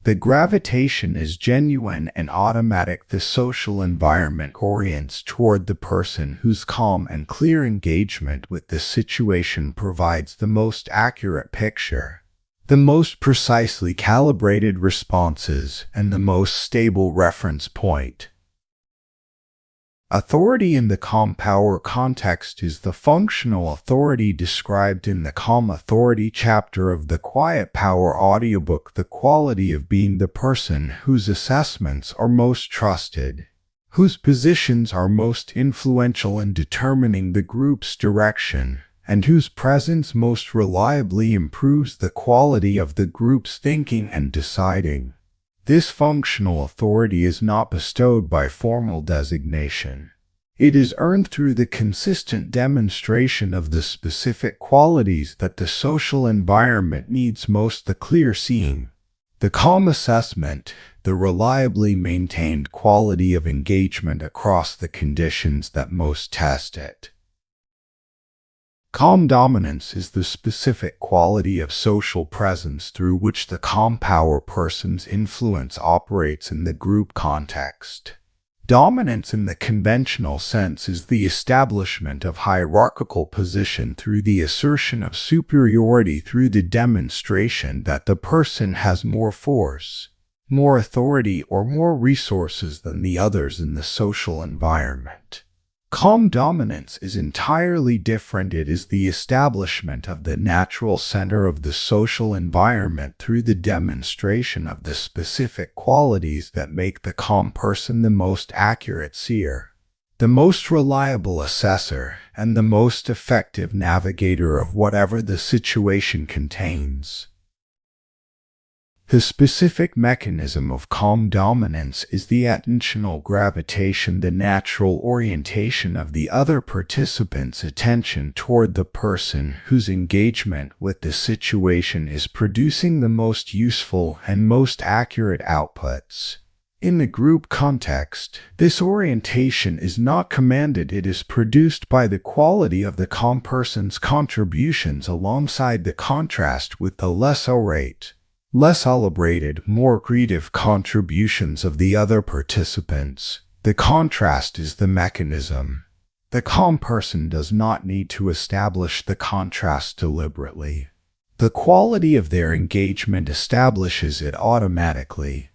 The gravitation is genuine and automatic. The social environment orients toward the person whose calm and clear engagement with the situation provides the most accurate picture, the most precisely calibrated responses, and the most stable reference point. Authority in the calm power context is the functional authority described in the Calm Authority chapter of the Quiet Power audiobook, the quality of being the person whose assessments are most trusted, whose positions are most influential in determining the group's direction, and whose presence most reliably improves the quality of the group's thinking and deciding. This functional authority is not bestowed by formal designation. It is earned through the consistent demonstration of the specific qualities that the social environment needs most: the clear seeing, the calm assessment, the reliably maintained quality of engagement across the conditions that most test it. Calm dominance is the specific quality of social presence through which the calm power person's influence operates in the group context. Dominance in the conventional sense is the establishment of hierarchical position through the assertion of superiority through the demonstration that the person has more force, more authority, or more resources than the others in the social environment. Calm dominance is entirely different. It is the establishment of the natural center of the social environment through the demonstration of the specific qualities that make the calm person the most accurate seer, the most reliable assessor, and the most effective navigator of whatever the situation contains. The specific mechanism of calm dominance is the attentional gravitation, the natural orientation of the other participants' attention toward the person whose engagement with the situation is producing the most useful and most accurate outputs. In the group context, this orientation is not commanded. It is produced by the quality of the calm person's contributions alongside the contrast with the less elaborated, more creative contributions of the other participants. The contrast is the mechanism. The calm person does not need to establish the contrast deliberately. The quality of their engagement establishes it automatically.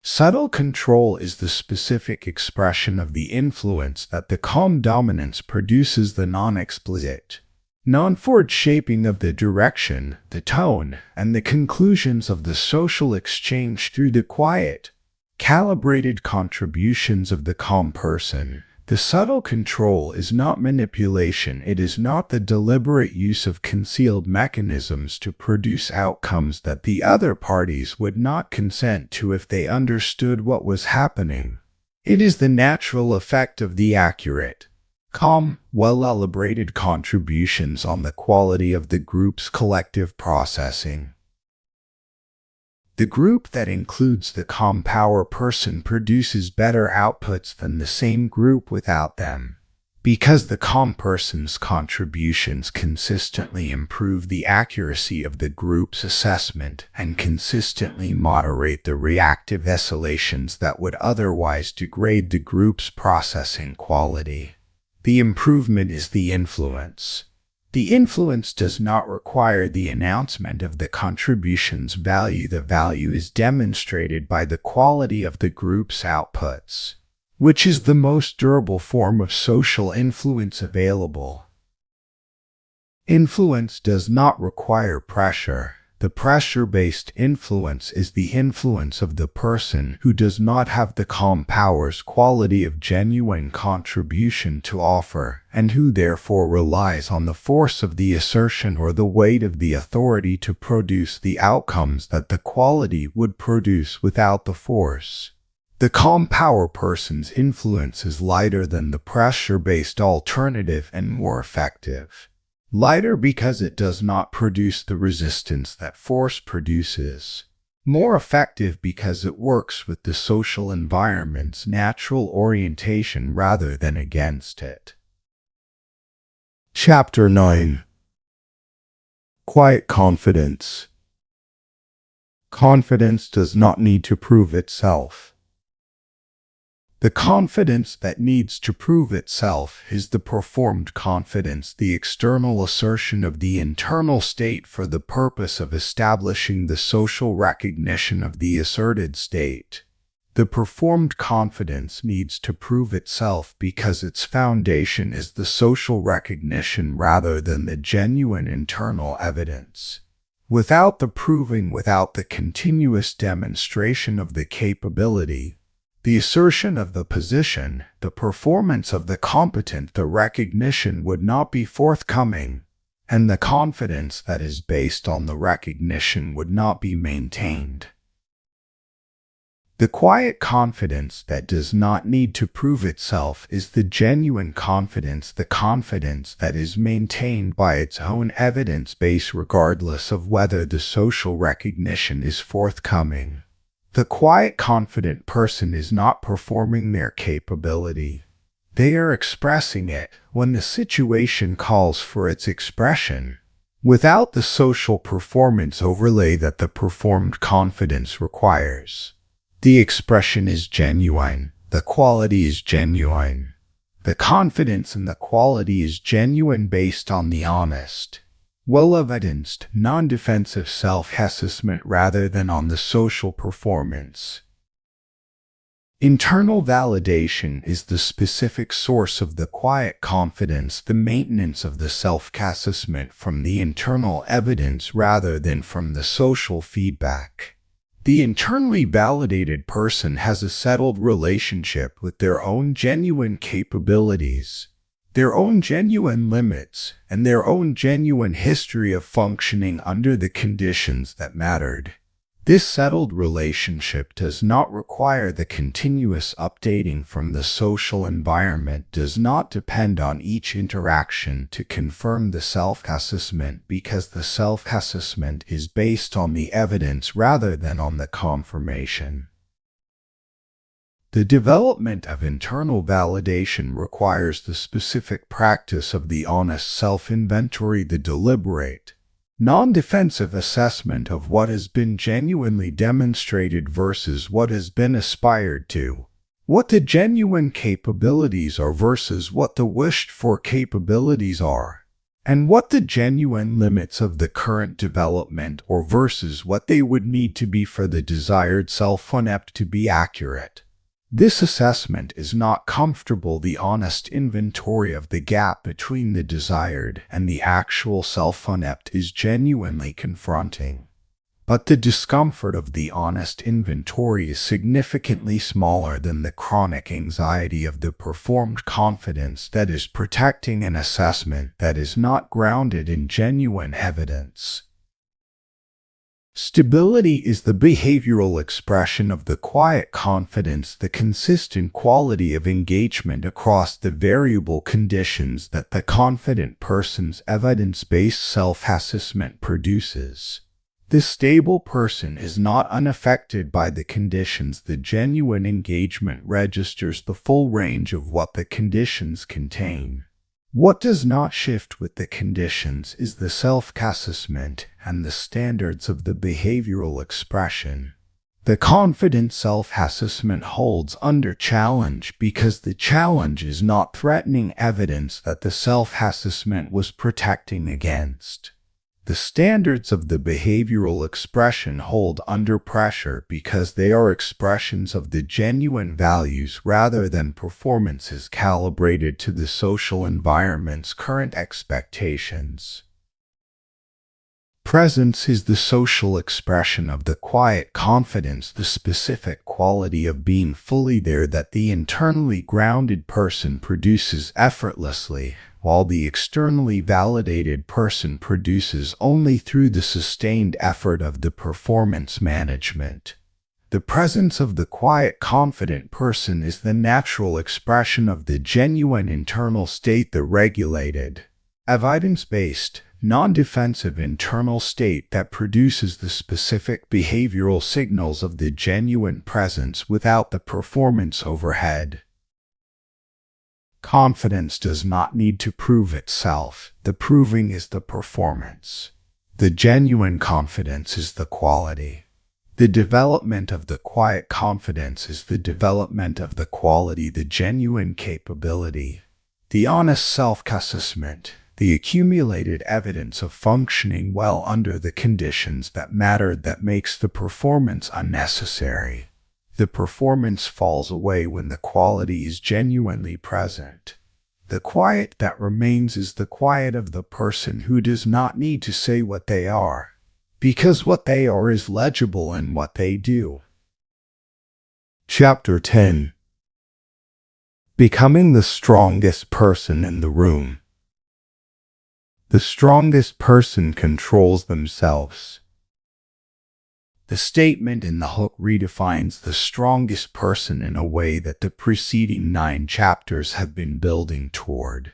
Subtle control is the specific expression of the influence that the calm dominance produces, the non-explicit, non-forward shaping of the direction, the tone, and the conclusions of the social exchange through the quiet, calibrated contributions of the calm person. The subtle control is not manipulation. It is not the deliberate use of concealed mechanisms to produce outcomes that the other parties would not consent to if they understood what was happening. It is the natural effect of the accurate, calm, well-elaborated contributions on the quality of the group's collective processing. The group that includes the calm power person produces better outputs than the same group without them, because the calm person's contributions consistently improve the accuracy of the group's assessment and consistently moderate the reactive oscillations that would otherwise degrade the group's processing quality. The improvement is the influence. The influence does not require the announcement of the contribution's value. The value is demonstrated by the quality of the group's outputs, which is the most durable form of social influence available. Influence does not require pressure. The pressure-based influence is the influence of the person who does not have the calm power's quality of genuine contribution to offer, and who therefore relies on the force of the assertion or the weight of the authority to produce the outcomes that the quality would produce without the force. The calm power person's influence is lighter than the pressure-based alternative and more effective. Lighter because it does not produce the resistance that force produces. More effective because it works with the social environment's natural orientation rather than against it. Chapter 9. Quiet confidence. Confidence does not need to prove itself. The confidence that needs to prove itself is the performed confidence, the external assertion of the internal state for the purpose of establishing the social recognition of the asserted state. The performed confidence needs to prove itself because its foundation is the social recognition rather than the genuine internal evidence. Without the proving, without the continuous demonstration of the capability, the assertion of the position, the performance of the competent, the recognition would not be forthcoming, and the confidence that is based on the recognition would not be maintained. The quiet confidence that does not need to prove itself is the genuine confidence, the confidence that is maintained by its own evidence base regardless of whether the social recognition is forthcoming. The quiet, confident person is not performing their capability. They are expressing it when the situation calls for its expression, without the social performance overlay that the performed confidence requires. The expression is genuine. The quality is genuine. The confidence in the quality is genuine based on the honest, well-evidenced, non-defensive self-assessment rather than on the social performance. Internal validation is the specific source of the quiet confidence, the maintenance of the self-assessment from the internal evidence rather than from the social feedback. The internally validated person has a settled relationship with their own genuine capabilities, their own genuine limits, and their own genuine history of functioning under the conditions that mattered. This settled relationship does not require the continuous updating from the social environment, does not depend on each interaction to confirm the self-assessment because the self-assessment is based on the evidence rather than on the confirmation. The development of internal validation requires the specific practice of the honest self-inventory, the deliberate, non-defensive assessment of what has been genuinely demonstrated versus what has been aspired to, what the genuine capabilities are versus what the wished-for capabilities are, and what the genuine limits of the current development are versus what they would need to be for the desired self-concept to be accurate. This assessment is not comfortable. The honest inventory of the gap between the desired and the actual self-concept is genuinely confronting. But the discomfort of the honest inventory is significantly smaller than the chronic anxiety of the performed confidence that is protecting an assessment that is not grounded in genuine evidence. Stability is the behavioral expression of the quiet confidence, the consistent quality of engagement across the variable conditions that the confident person's evidence-based self-assessment produces. The stable person is not unaffected by the conditions. The genuine engagement registers the full range of what the conditions contain. What does not shift with the conditions is the self-assessment and the standards of the behavioral expression. The confident self-assessment holds under challenge because the challenge is not threatening evidence that the self-assessment was protecting against. The standards of the behavioral expression hold under pressure because they are expressions of the genuine values rather than performances calibrated to the social environment's current expectations. Presence is the social expression of the quiet confidence, the specific quality of being fully there that the internally grounded person produces effortlessly, while the externally validated person produces only through the sustained effort of the performance management. The presence of the quiet, confident person is the natural expression of the genuine internal state, the regulated, evidence-based, non-defensive internal state that produces the specific behavioral signals of the genuine presence without the performance overhead. Confidence does not need to prove itself. The proving is the performance. The genuine confidence is the quality. The development of the quiet confidence is the development of the quality, the genuine capability. The honest self-assessment, the accumulated evidence of functioning well under the conditions that mattered that makes the performance unnecessary. The performance falls away when the quality is genuinely present. The quiet that remains is the quiet of the person who does not need to say what they are, because what they are is legible in what they do. Chapter 10. Becoming the strongest person in the room. The strongest person controls themselves. The statement in the hook redefines the strongest person in a way that the preceding 9 chapters have been building toward.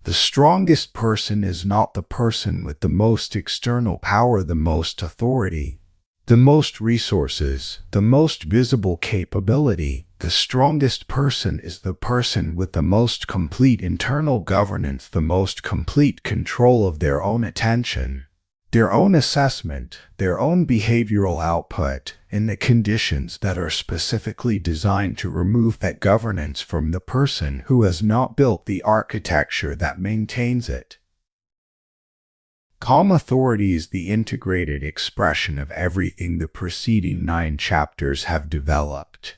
The strongest person is not the person with the most external power, the most authority, the most resources, the most visible capability. The strongest person is the person with the most complete internal governance, the most complete control of their own attention, their own assessment, their own behavioral output, and the conditions that are specifically designed to remove that governance from the person who has not built the architecture that maintains it. Calm authority is the integrated expression of everything the preceding 9 chapters have developed.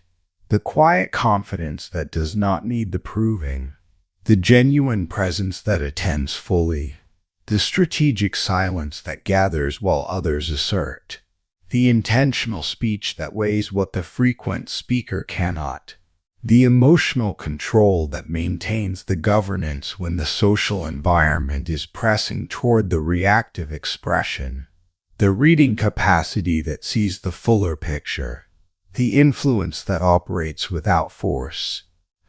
The quiet confidence that does not need the proving, the genuine presence that attends fully, the strategic silence that gathers while others assert, the intentional speech that weighs what the frequent speaker cannot, the emotional control that maintains the governance when the social environment is pressing toward the reactive expression, the reading capacity that sees the fuller picture, the influence that operates without force,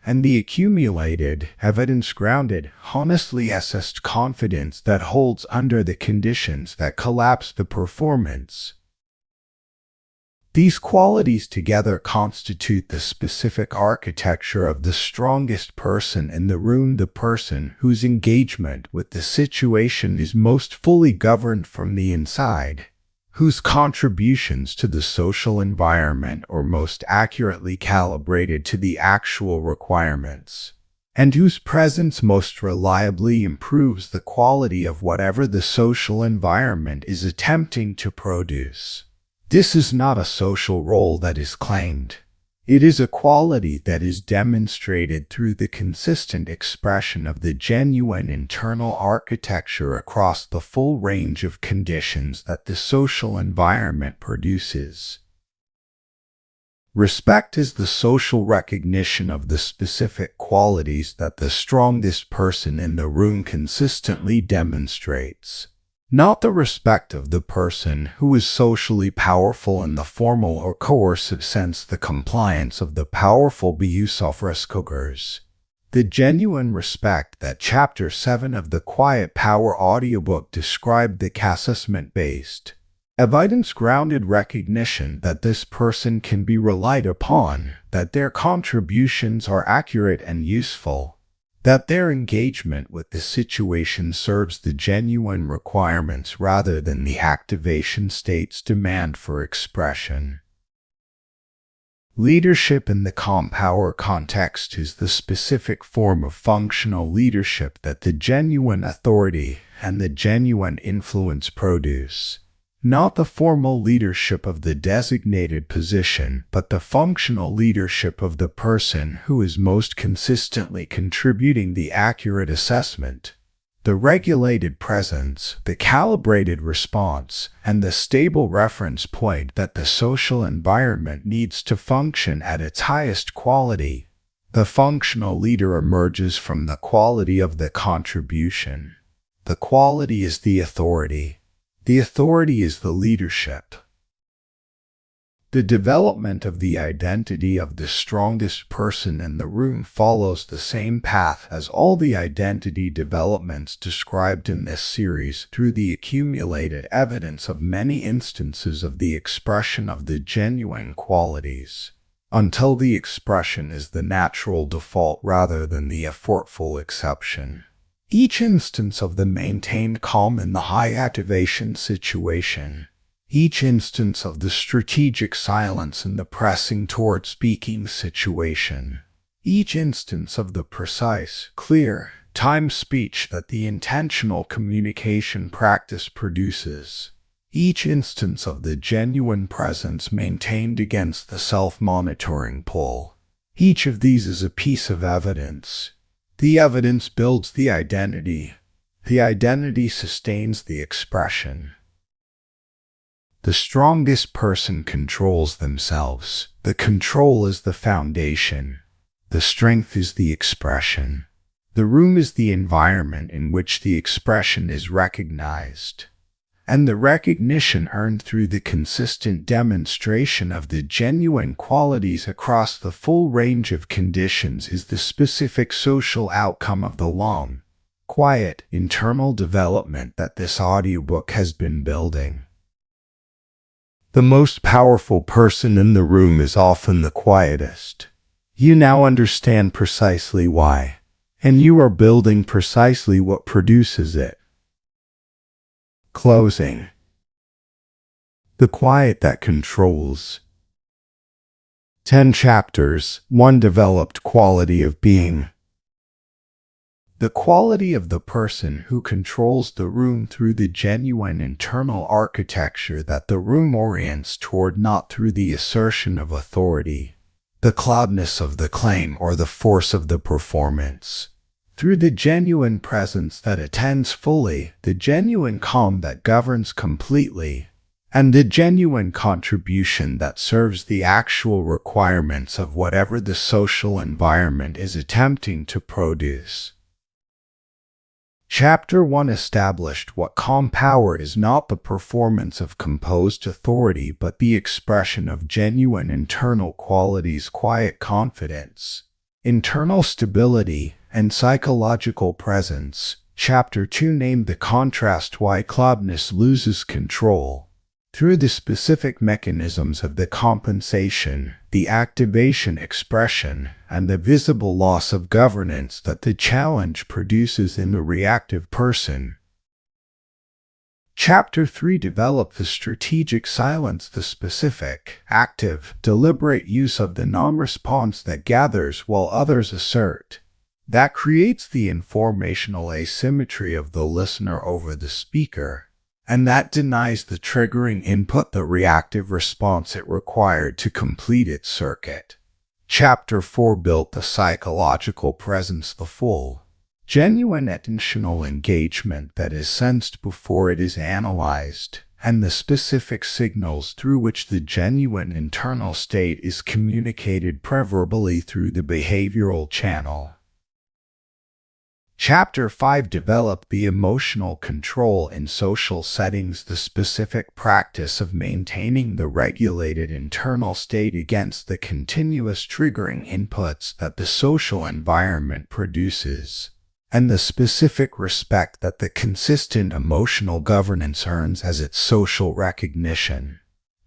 and the accumulated, evidence-grounded, honestly assessed confidence that holds under the conditions that collapse the performance. These qualities together constitute the specific architecture of the strongest person in the room, the person whose engagement with the situation is most fully governed from the inside, whose contributions to the social environment are most accurately calibrated to the actual requirements, and whose presence most reliably improves the quality of whatever the social environment is attempting to produce. This is not a social role that is claimed. It is a quality that is demonstrated through the consistent expression of the genuine internal architecture across the full range of conditions that the social environment produces. Respect is the social recognition of the specific qualities that the strongest person in the room consistently demonstrates. Not the respect of the person who is socially powerful in the formal or coercive sense, the compliance of the powerful beusofriskogers. The genuine respect that Chapter 7 of the Quiet Power audiobook described, the assessment-based, evidence-grounded recognition that this person can be relied upon, that their contributions are accurate and useful, that their engagement with the situation serves the genuine requirements rather than the activation state's demand for expression. Leadership in the calm power context is the specific form of functional leadership that the genuine authority and the genuine influence produce. Not the formal leadership of the designated position, but the functional leadership of the person who is most consistently contributing the accurate assessment, the regulated presence, the calibrated response, and the stable reference point that the social environment needs to function at its highest quality. The functional leader emerges from the quality of the contribution. The quality is the authority. The authority is the leadership. The development of the identity of the strongest person in the room follows the same path as all the identity developments described in this series, through the accumulated evidence of many instances of the expression of the genuine qualities, until the expression is the natural default rather than the effortful exception. Each instance of the maintained calm in the high activation situation, each instance of the strategic silence in the pressing toward speaking situation, each instance of the precise, clear, timed speech that the intentional communication practice produces, each instance of the genuine presence maintained against the self-monitoring pull, each of these is a piece of evidence. The evidence builds the identity. The identity sustains the expression. The strongest person controls themselves. The control is the foundation. The strength is the expression. The room is the environment in which the expression is recognized, and the recognition earned through the consistent demonstration of the genuine qualities across the full range of conditions is the specific social outcome of the long, quiet, internal development that this audiobook has been building. The most powerful person in the room is often the quietest. You now understand precisely why, and you are building precisely what produces it. Closing. The quiet that controls. 10 chapters, 1 developed quality of being. The quality of the person who controls the room through the genuine internal architecture that the room orients toward, not through the assertion of authority, the cloudness of the claim, or the force of the performance. Through the genuine presence that attends fully, the genuine calm that governs completely, and the genuine contribution that serves the actual requirements of whatever the social environment is attempting to produce. Chapter 1 established what calm power is: not the performance of composed authority, but the expression of genuine internal qualities: quiet confidence, internal stability, and psychological presence. Chapter 2 named the contrast: why cloudness loses control. Through the specific mechanisms of the compensation, the activation, expression, and the visible loss of governance that the challenge produces in the reactive person. Chapter 3 developed the strategic silence: the specific, active, deliberate use of the non-response that gathers while others assert. That creates the informational asymmetry of the listener over the speaker, and that denies the triggering input, the reactive response it required to complete its circuit. Chapter 4 built the psychological presence: the full, genuine attentional engagement that is sensed before it is analyzed, and the specific signals through which the genuine internal state is communicated preverbally through the behavioral channel. Chapter 5 developed the emotional control in social settings: the specific practice of maintaining the regulated internal state against the continuous triggering inputs that the social environment produces, and the specific respect that the consistent emotional governance earns as its social recognition.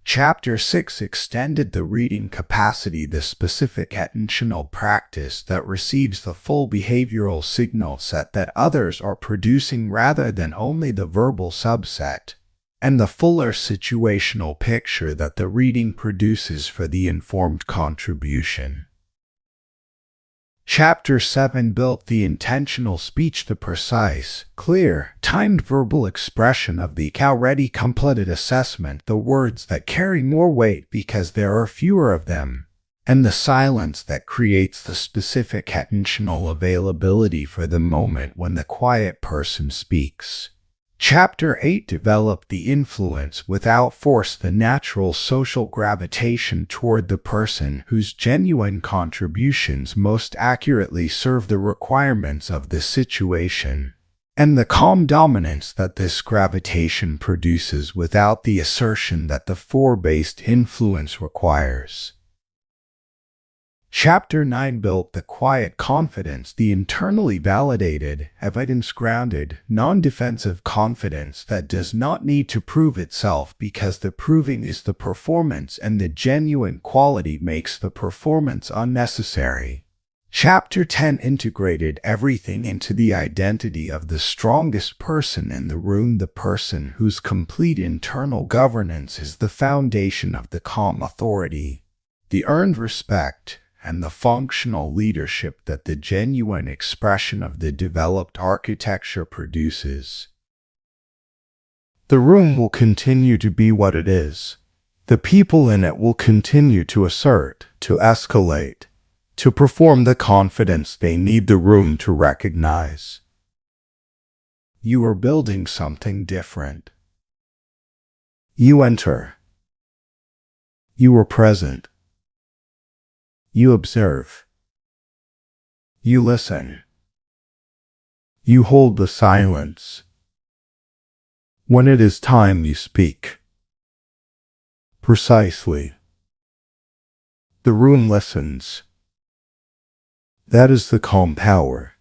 Chapter 6 extended the reading capacity: the specific attentional practice that receives the full behavioral signal set that others are producing rather than only the verbal subset, and the fuller situational picture that the reading produces for the informed contribution. Chapter 7 built the intentional speech: the precise, clear, timed verbal expression of the already completed assessment, the words that carry more weight because there are fewer of them, and the silence that creates the specific attentional availability for the moment when the quiet person speaks. Chapter 8 developed the influence without force: the natural social gravitation toward the person whose genuine contributions most accurately serve the requirements of the situation, and the calm dominance that this gravitation produces without the assertion that the force-based influence requires. Chapter 9 built the quiet confidence: the internally validated, evidence-grounded, non-defensive confidence that does not need to prove itself because the proving is the performance and the genuine quality makes the performance unnecessary. Chapter 10 integrated everything into the identity of the strongest person in the room: the person whose complete internal governance is the foundation of the calm authority, the earned respect, and the functional leadership that the genuine expression of the developed architecture produces. The room will continue to be what it is. The people in it will continue to assert, to escalate, to perform the confidence they need the room to recognize. You are building something different. You enter. You are present. You observe. You listen. You hold the silence. When it is time, you speak. Precisely. The room listens. That is the calm power.